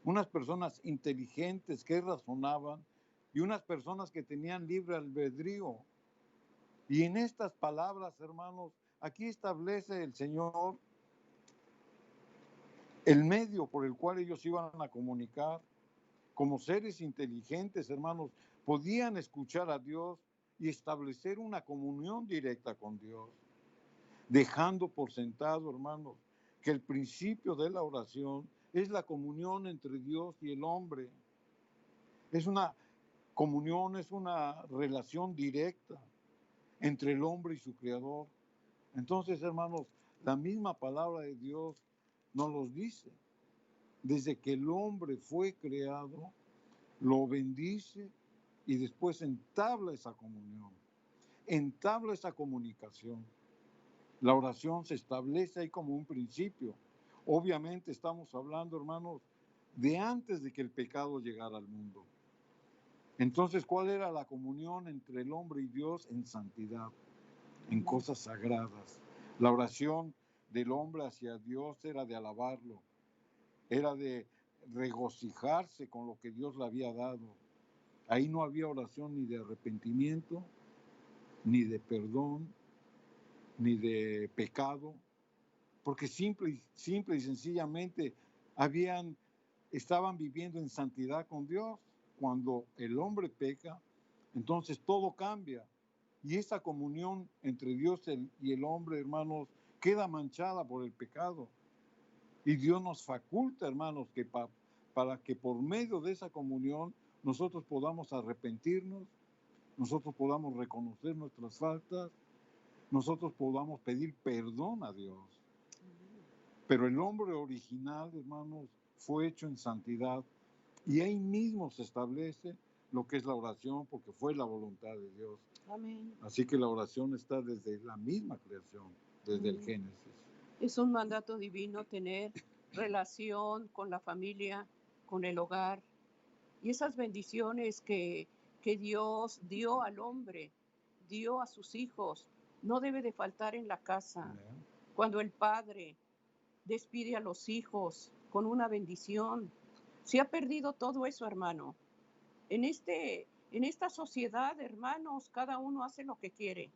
unas personas inteligentes que razonaban y unas personas que tenían libre albedrío. Y en estas palabras, hermanos, aquí establece el Señor el medio por el cual ellos iban a comunicar. Como seres inteligentes, hermanos, podían escuchar a Dios y establecer una comunión directa con Dios, dejando por sentado, hermanos, que el principio de la oración es la comunión entre Dios y el hombre. Es una comunión, es una relación directa entre el hombre y su Creador. Entonces, hermanos, la misma palabra de Dios nos los dice. Desde que el hombre fue creado, lo bendice y después entabla esa comunión, entabla esa comunicación. La oración se establece ahí como un principio. Obviamente estamos hablando, hermanos, de antes de que el pecado llegara al mundo. Entonces, ¿cuál era la comunión entre el hombre y Dios? En santidad, en cosas sagradas. La oración del hombre hacia Dios era de alabarlo, era de regocijarse con lo que Dios le había dado. Ahí no había oración ni de arrepentimiento, ni de perdón, ni de pecado, porque simple y sencillamente estaban viviendo en santidad con Dios. Cuando el hombre peca, entonces todo cambia. Y esa comunión entre Dios y el hombre, hermanos, queda manchada por el pecado. Y Dios nos faculta, hermanos, que para que por medio de esa comunión nosotros podamos arrepentirnos, nosotros podamos reconocer nuestras faltas, nosotros podamos pedir perdón a Dios. Pero el hombre original, hermanos, fue hecho en santidad. Y ahí mismo se establece lo que es la oración, porque fue la voluntad de Dios. Amén. Así que la oración está desde la misma creación, desde el Génesis. Es un mandato divino tener relación con la familia, con el hogar. Y esas bendiciones que Dios dio al hombre, dio a sus hijos, no debe de faltar en la casa. Amén. Cuando el padre despide a los hijos con una bendición, se ha perdido todo eso, hermano. En esta sociedad, hermanos, cada uno hace lo que quiere.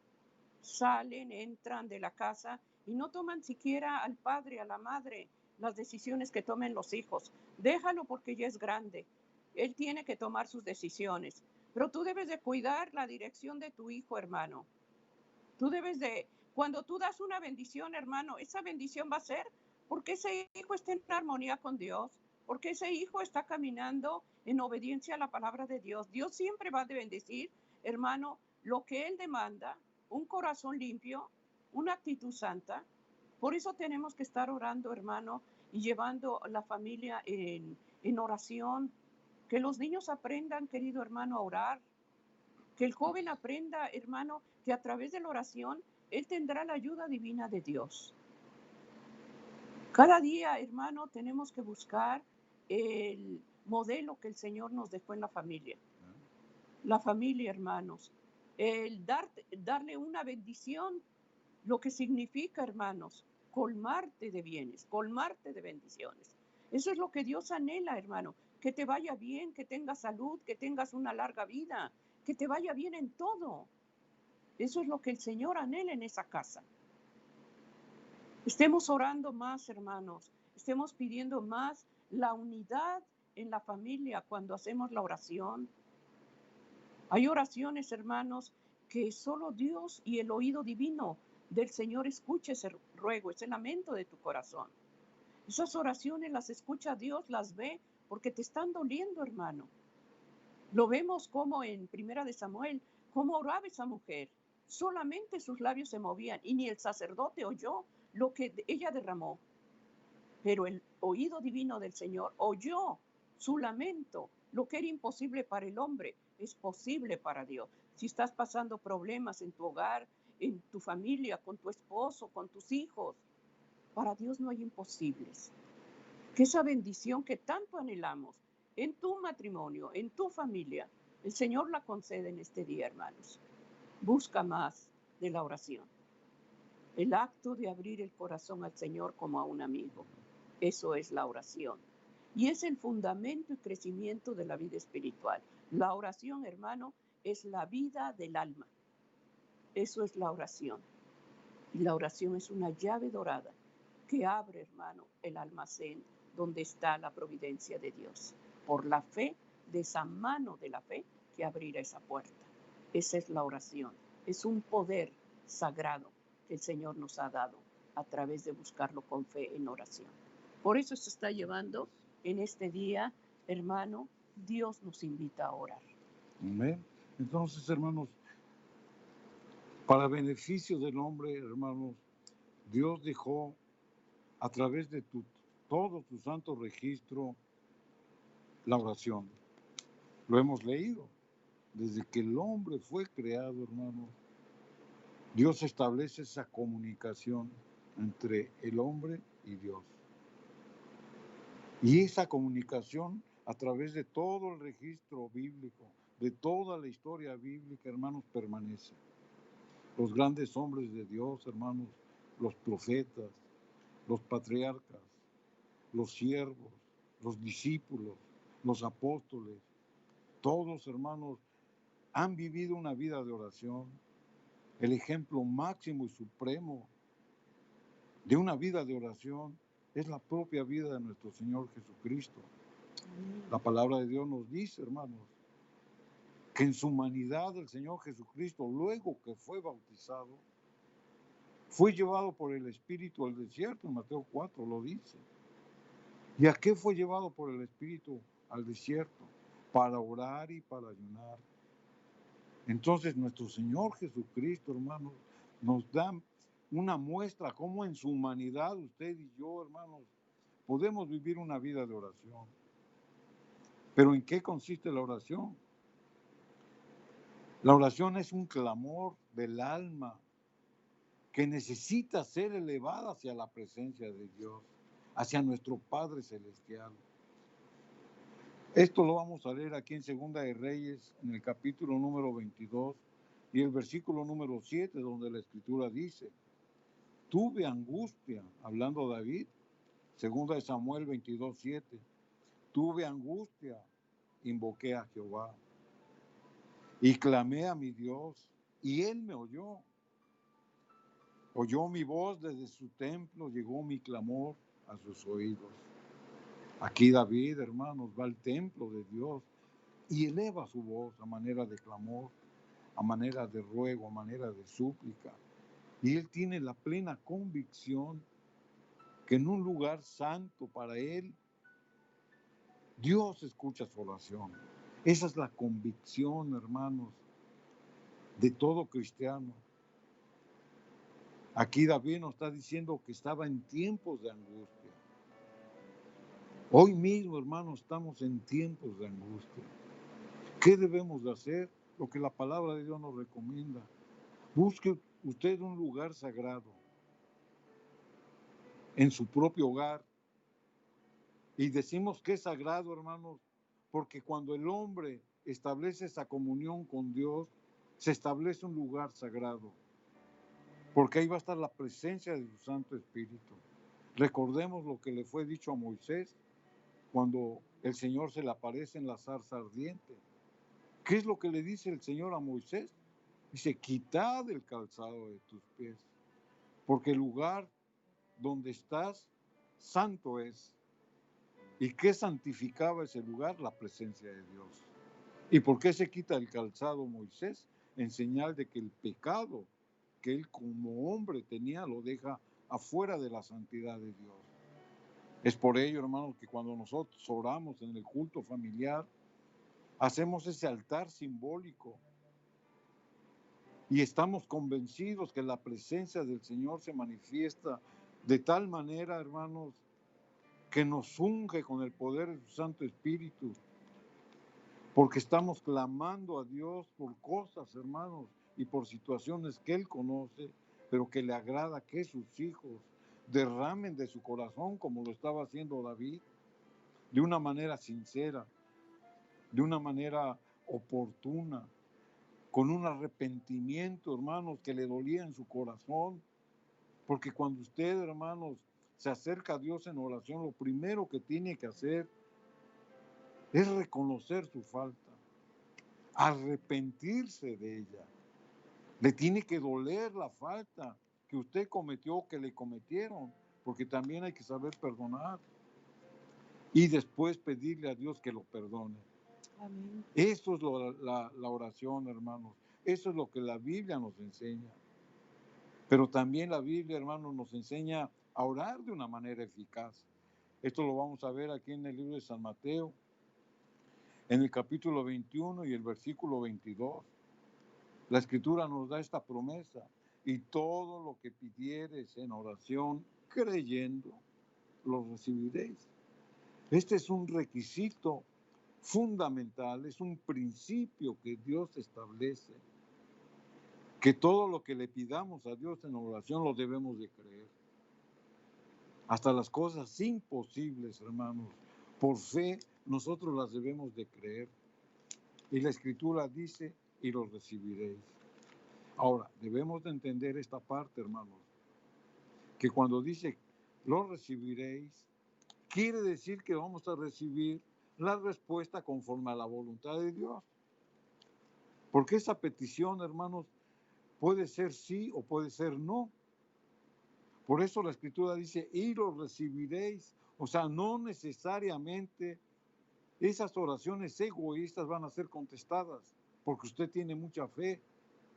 Salen, entran de la casa y no toman siquiera al padre, a la madre, las decisiones que tomen los hijos. Déjalo porque ya es grande. Él tiene que tomar sus decisiones. Pero tú debes de cuidar la dirección de tu hijo, hermano. Cuando tú das una bendición, hermano, esa bendición va a ser porque ese hijo está en armonía con Dios, porque ese hijo está caminando en obediencia a la palabra de Dios. Dios siempre va a bendecir, hermano, lo que Él demanda, un corazón limpio, una actitud santa. Por eso tenemos que estar orando, hermano, y llevando a la familia en oración. Que los niños aprendan, querido hermano, a orar. Que el joven aprenda, hermano, que a través de la oración él tendrá la ayuda divina de Dios. Cada día, hermano, tenemos que buscar el modelo que el Señor nos dejó en la familia. La familia, hermanos. El darle una bendición, lo que significa, hermanos, colmarte de bienes, colmarte de bendiciones. Eso es lo que Dios anhela, hermano. Que te vaya bien, que tengas salud, que tengas una larga vida, que te vaya bien en todo. Eso es lo que el Señor anhela en esa casa. Estemos orando más, hermanos. Estemos pidiendo más la unidad en la familia cuando hacemos la oración. Hay oraciones, hermanos, que solo Dios y el oído divino del Señor escucha ese ruego, ese lamento de tu corazón. Esas oraciones las escucha Dios, las ve, porque te están doliendo, hermano. Lo vemos como en Primera de Samuel, cómo oraba esa mujer. Solamente sus labios se movían y ni el sacerdote oyó lo que ella derramó. Pero el oído divino del Señor oyó su lamento. Lo que era imposible para el hombre es posible para Dios. Si estás pasando problemas en tu hogar, en tu familia, con tu esposo, con tus hijos, para Dios no hay imposibles. Que esa bendición que tanto anhelamos en tu matrimonio, en tu familia, el Señor la concede en este día, hermanos. Busca más de la oración. El acto de abrir el corazón al Señor como a un amigo. Eso es la oración. Y es el fundamento y crecimiento de la vida espiritual. La oración, hermano, es la vida del alma. Eso es la oración. Y la oración es una llave dorada que abre, hermano, el almacén donde está la providencia de Dios. Por la fe, de esa mano de la fe que abrirá esa puerta. Esa es la oración. Es un poder sagrado que el Señor nos ha dado a través de buscarlo con fe en oración. Por eso se está llevando en este día, hermano, Dios nos invita a orar. Amén. Entonces, hermanos, para beneficio del hombre, hermanos, Dios dejó a través de todo tu santo registro la oración. Lo hemos leído. Desde que el hombre fue creado, hermanos, Dios establece esa comunicación entre el hombre y Dios. Y esa comunicación a través de todo el registro bíblico, de toda la historia bíblica, hermanos, permanece. Los grandes hombres de Dios, hermanos, los profetas, los patriarcas, los siervos, los discípulos, los apóstoles, todos, hermanos, han vivido una vida de oración. El ejemplo máximo y supremo de una vida de oración es la propia vida de nuestro Señor Jesucristo. La palabra de Dios nos dice, hermanos, que en su humanidad el Señor Jesucristo, luego que fue bautizado, fue llevado por el Espíritu al desierto. En Mateo 4 lo dice. ¿Y a qué fue llevado por el Espíritu al desierto? Para orar y para ayunar. Entonces nuestro Señor Jesucristo, hermanos, nos da una muestra cómo en su humanidad usted y yo, hermanos, podemos vivir una vida de oración. ¿Pero en qué consiste la oración? La oración es un clamor del alma que necesita ser elevada hacia la presencia de Dios, hacia nuestro Padre Celestial. Esto lo vamos a leer aquí en Segunda de Reyes, en el capítulo número 22 y el versículo número 7, donde la Escritura dice: tuve angustia, hablando David, Segunda de Samuel 22, 7, tuve angustia, invoqué a Jehová y clamé a mi Dios, y él me oyó. Oyó mi voz desde su templo, llegó mi clamor a sus oídos. Aquí David, hermanos, va al templo de Dios y eleva su voz a manera de clamor, a manera de ruego, a manera de súplica. Y él tiene la plena convicción que en un lugar santo para él, Dios escucha su oración. Esa es la convicción, hermanos, de todo cristiano. Aquí David nos está diciendo que estaba en tiempos de angustia. Hoy mismo, hermanos, estamos en tiempos de angustia. ¿Qué debemos de hacer? Lo que la palabra de Dios nos recomienda. Busque usted un lugar sagrado en su propio hogar. Y decimos que es sagrado, hermanos, porque cuando el hombre establece esa comunión con Dios, se establece un lugar sagrado. Porque ahí va a estar la presencia de su Santo Espíritu. Recordemos lo que le fue dicho a Moisés cuando el Señor se le aparece en la zarza ardiente. ¿Qué es lo que le dice el Señor a Moisés? Dice: quitad el calzado de tus pies, porque el lugar donde estás, santo es. ¿Y qué santificaba ese lugar? La presencia de Dios. ¿Y por qué se quita el calzado Moisés? En señal de que el pecado que él como hombre tenía lo deja afuera de la santidad de Dios. Es por ello, hermanos, que cuando nosotros oramos en el culto familiar, hacemos ese altar simbólico y estamos convencidos que la presencia del Señor se manifiesta de tal manera, hermanos, que nos unge con el poder de su Santo Espíritu, porque estamos clamando a Dios por cosas, hermanos, y por situaciones que Él conoce, pero que le agrada que sus hijos derramen de su corazón, como lo estaba haciendo David, de una manera sincera, de una manera oportuna, con un arrepentimiento, hermanos, que le dolía en su corazón. Porque cuando usted, hermanos, se acerca a Dios en oración, lo primero que tiene que hacer es reconocer su falta, arrepentirse de ella. Le tiene que doler la falta que usted cometió, que le cometieron, porque también hay que saber perdonar y después pedirle a Dios que lo perdone. Amén. Eso es la oración, hermanos. Eso es lo que la Biblia nos enseña. Pero también la Biblia, hermanos, nos enseña a orar de una manera eficaz. Esto lo vamos a ver aquí en el libro de San Mateo, en el capítulo 21 y el versículo 22. La Escritura nos da esta promesa: y todo lo que pidiereis en oración, creyendo, lo recibiréis. Este es un requisito fundamental, es un principio que Dios establece, que todo lo que le pidamos a Dios en oración lo debemos de creer. Hasta las cosas imposibles, hermanos, por fe nosotros las debemos de creer. Y la Escritura dice: y lo recibiréis. Ahora, debemos de entender esta parte, hermanos, que cuando dice lo recibiréis, quiere decir que vamos a recibir la respuesta conforme a la voluntad de Dios. Porque esa petición, hermanos, puede ser sí o puede ser no. Por eso la Escritura dice, y lo recibiréis. O sea, no necesariamente esas oraciones egoístas van a ser contestadas, porque usted tiene mucha fe.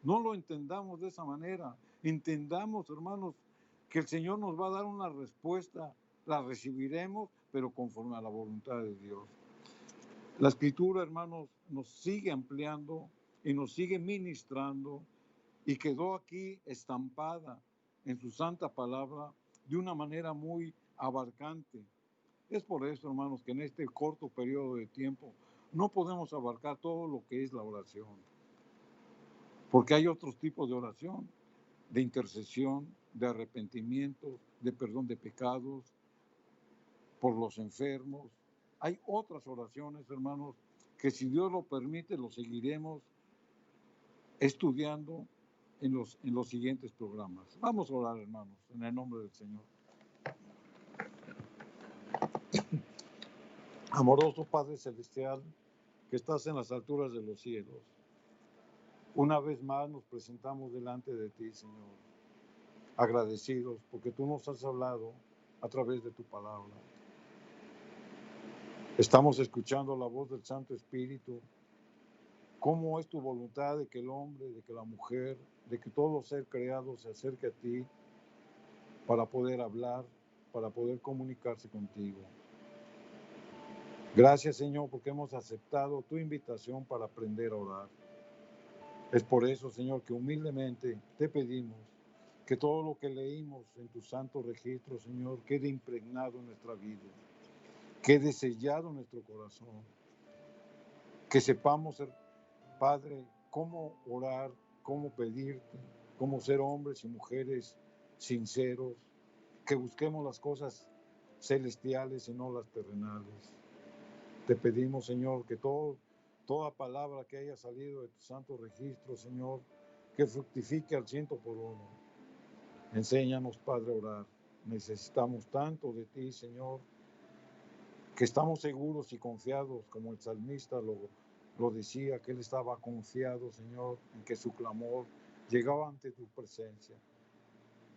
No lo entendamos de esa manera. Entendamos, hermanos, que el Señor nos va a dar una respuesta. La recibiremos, pero conforme a la voluntad de Dios. La Escritura, hermanos, nos sigue ampliando y nos sigue ministrando y quedó aquí estampada en su santa palabra de una manera muy abarcante. Es por eso, hermanos, que en este corto periodo de tiempo no podemos abarcar todo lo que es la oración, porque hay otros tipos de oración, de intercesión, de arrepentimiento, de perdón de pecados, por los enfermos. Hay otras oraciones, hermanos, que si Dios lo permite, lo seguiremos estudiando en los siguientes programas. Vamos a orar, hermanos, en el nombre del Señor. Amoroso Padre Celestial, que estás en las alturas de los cielos, una vez más nos presentamos delante de ti, Señor, agradecidos porque tú nos has hablado a través de tu palabra. Estamos escuchando la voz del Santo Espíritu, cómo es tu voluntad de que el hombre, de que la mujer, de que todo ser creado se acerque a ti para poder hablar, para poder comunicarse contigo. Gracias, Señor, porque hemos aceptado tu invitación para aprender a orar. Es por eso, Señor, que humildemente te pedimos que todo lo que leímos en tu santo registro, Señor, quede impregnado en nuestra vida, quede sellado en nuestro corazón, que sepamos, Padre, cómo orar, cómo pedirte, cómo ser hombres y mujeres sinceros, que busquemos las cosas celestiales y no las terrenales. Te pedimos, Señor, que toda palabra que haya salido de tu santo registro, Señor, que fructifique al 100%. Enséñanos, Padre, a orar. Necesitamos tanto de ti, Señor, que estamos seguros y confiados, como el salmista lo decía, que él estaba confiado, Señor, en que su clamor llegaba ante tu presencia.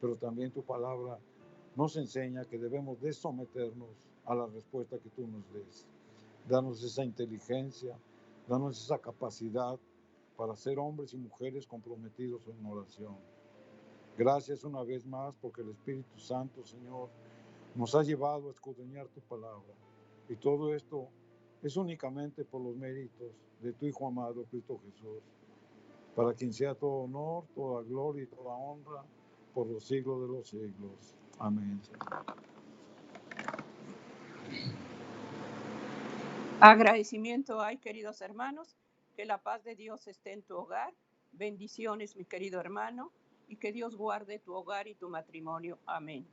Pero también tu palabra nos enseña que debemos de someternos a la respuesta que tú nos des. Danos esa inteligencia, danos esa capacidad para ser hombres y mujeres comprometidos en oración. Gracias una vez más porque el Espíritu Santo, Señor, nos ha llevado a escudriñar tu palabra. Y todo esto es únicamente por los méritos de tu Hijo amado, Cristo Jesús, para quien sea todo honor, toda gloria y toda honra por los siglos de los siglos. Amén. Agradecimiento hay, queridos hermanos, que la paz de Dios esté en tu hogar. Bendiciones, mi querido hermano, y que Dios guarde tu hogar y tu matrimonio. Amén.